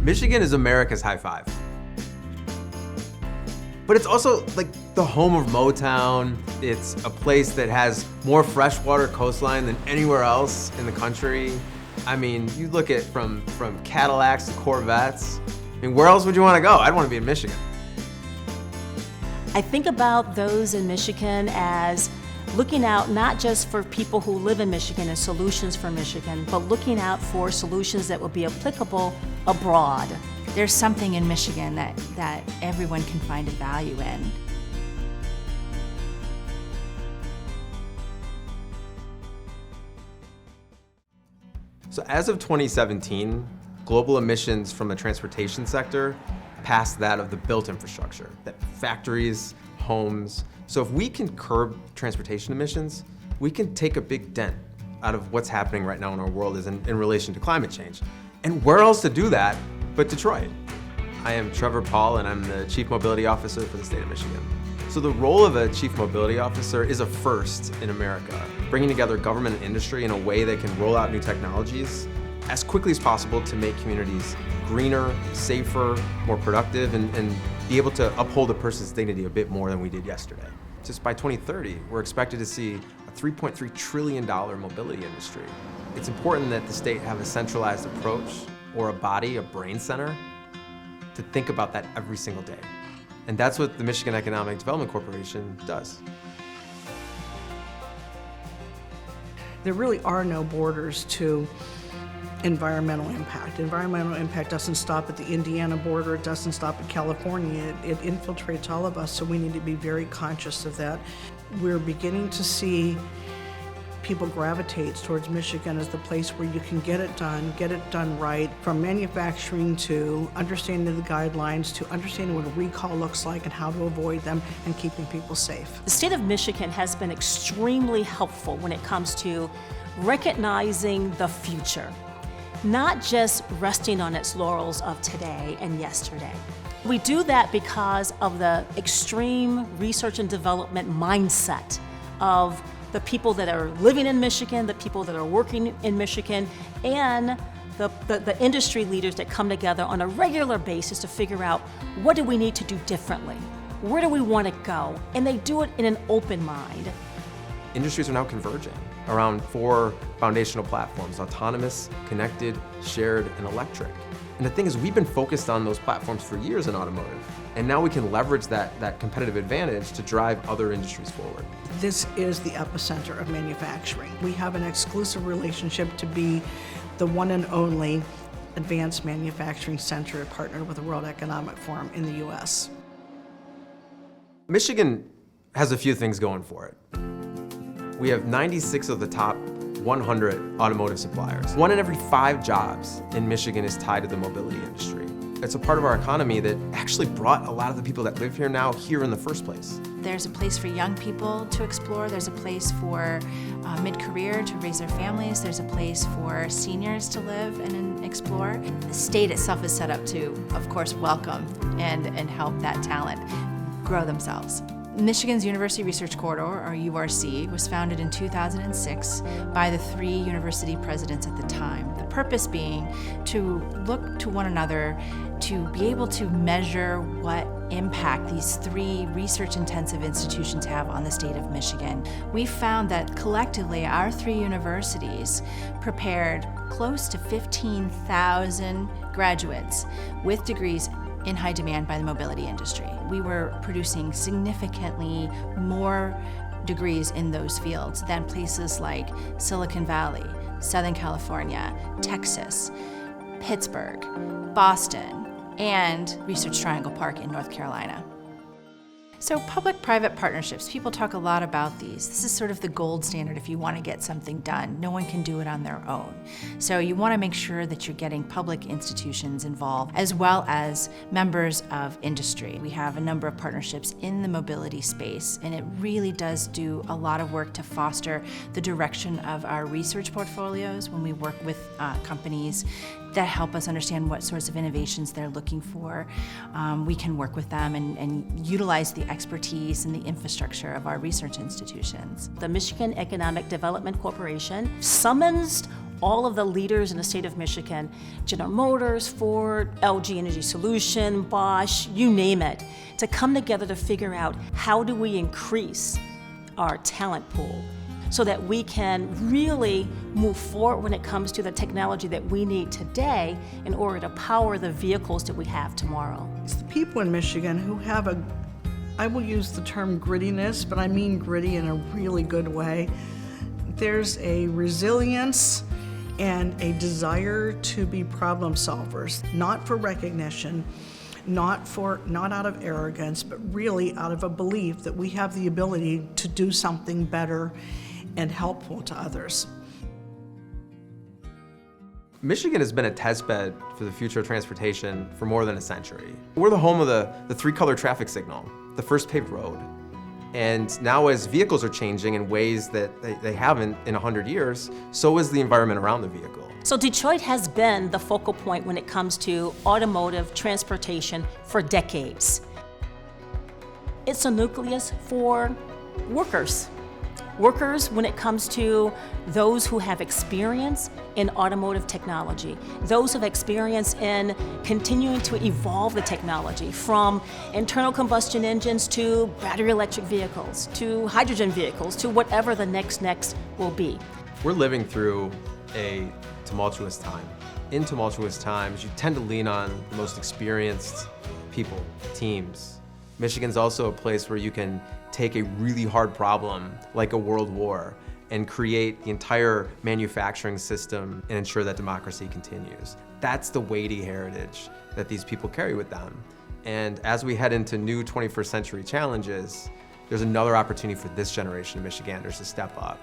Michigan is America's high five. But it's also like the home of Motown. It's a place that has more freshwater coastline than anywhere else in the country. I mean, you look at from Cadillacs to Corvettes. I mean, where else would you want to go? I'd want to be in Michigan. I think about those in Michigan as looking out not just for people who live in Michigan and solutions for Michigan, but looking out for solutions that will be applicable abroad. There's something in Michigan that everyone can find a value in. So as of 2017, global emissions from the transportation sector passed that of the built infrastructure, that factories, homes. So if we can curb transportation emissions, we can take a big dent out of what's happening right now in our world is in relation to climate change. And where else to do that but Detroit? I am Trevor Paul, and I'm the Chief Mobility Officer for the state of Michigan. So the role of a Chief Mobility Officer is a first in America, bringing together government and industry in a way that can roll out new technologies as quickly as possible to make communities greener, safer, more productive, and be able to uphold a person's dignity a bit more than we did yesterday. Just by 2030, we're expected to see a $3.3 trillion mobility industry. It's important that the state have a centralized approach or a body, a brain center, to think about that every single day. And that's what the Michigan Economic Development Corporation does. There really are no borders to environmental impact. Environmental impact doesn't stop at the Indiana border, it doesn't stop at California, it infiltrates all of us, so we need to be very conscious of that. We're beginning to see people gravitate towards Michigan as the place where you can get it done right, from manufacturing to understanding the guidelines to understanding what a recall looks like and how to avoid them and keeping people safe. The state of Michigan has been extremely helpful when it comes to recognizing the future, not just resting on its laurels of today and yesterday. We do that because of the extreme research and development mindset of the people that are living in Michigan, the people that are working in Michigan, and the industry leaders that come together on a regular basis to figure out what do we need to do differently, where do we want to go, and they do it in an open mind. Industries are now converging around 4 foundational platforms: autonomous, connected, shared, and electric. And the thing is, we've been focused on those platforms for years in automotive, and now we can leverage that competitive advantage to drive other industries forward. This is the epicenter of manufacturing. We have an exclusive relationship to be the one and only advanced manufacturing center partnered with the World Economic Forum in the US. Michigan has a few things going for it. We have 96 of the top 100 automotive suppliers. 1 in every 5 jobs in Michigan is tied to the mobility industry. It's a part of our economy that actually brought a lot of the people that live here now here in the first place. There's a place for young people to explore. There's a place for mid-career to raise their families. There's a place for seniors to live and explore. The state itself is set up to, of course, welcome and help that talent grow themselves. Michigan's University Research Corridor, or URC, was founded in 2006 by the 3 university presidents at the time. The purpose being to look to one another to be able to measure what impact these 3 research-intensive institutions have on the state of Michigan. We found that collectively our 3 universities prepared close to 15,000 graduates with degrees in high demand by the mobility industry. We were producing significantly more degrees in those fields than places like Silicon Valley, Southern California, Texas, Pittsburgh, Boston, and Research Triangle Park in North Carolina. So public-private partnerships, people talk a lot about these. This is sort of the gold standard if you want to get something done. No one can do it on their own. So you want to make sure that you're getting public institutions involved as well as members of industry. We have a number of partnerships in the mobility space, and it really does do a lot of work to foster the direction of our research portfolios when we work with companies that help us understand what sorts of innovations they're looking for. We can work with them and utilize the expertise and the infrastructure of our research institutions. The Michigan Economic Development Corporation summons all of the leaders in the state of Michigan, General Motors, Ford, LG Energy Solution, Bosch, you name it, to come together to figure out how do we increase our talent pool so that we can really move forward when it comes to the technology that we need today in order to power the vehicles that we have tomorrow. It's the people in Michigan who have I will use the term grittiness, but I mean gritty in a really good way. There's a resilience and a desire to be problem solvers, not for recognition, not out of arrogance, but really out of a belief that we have the ability to do something better and helpful to others. Michigan has been a testbed for the future of transportation for more than a century. We're the home of the three-color traffic signal, the first paved road. And now as vehicles are changing in ways that they haven't in 100 years, so is the environment around the vehicle. So Detroit has been the focal point when it comes to automotive transportation for decades. It's a nucleus for workers. Workers when it comes to those who have experience in automotive technology, those who have experience in continuing to evolve the technology from internal combustion engines to battery electric vehicles, to hydrogen vehicles, to whatever the next will be. We're living through a tumultuous time. In tumultuous times, you tend to lean on the most experienced people, teams. Michigan's also a place where you can take a really hard problem like a world war and create the entire manufacturing system and ensure that democracy continues. That's the weighty heritage that these people carry with them. And as we head into new 21st century challenges, there's another opportunity for this generation of Michiganders to step up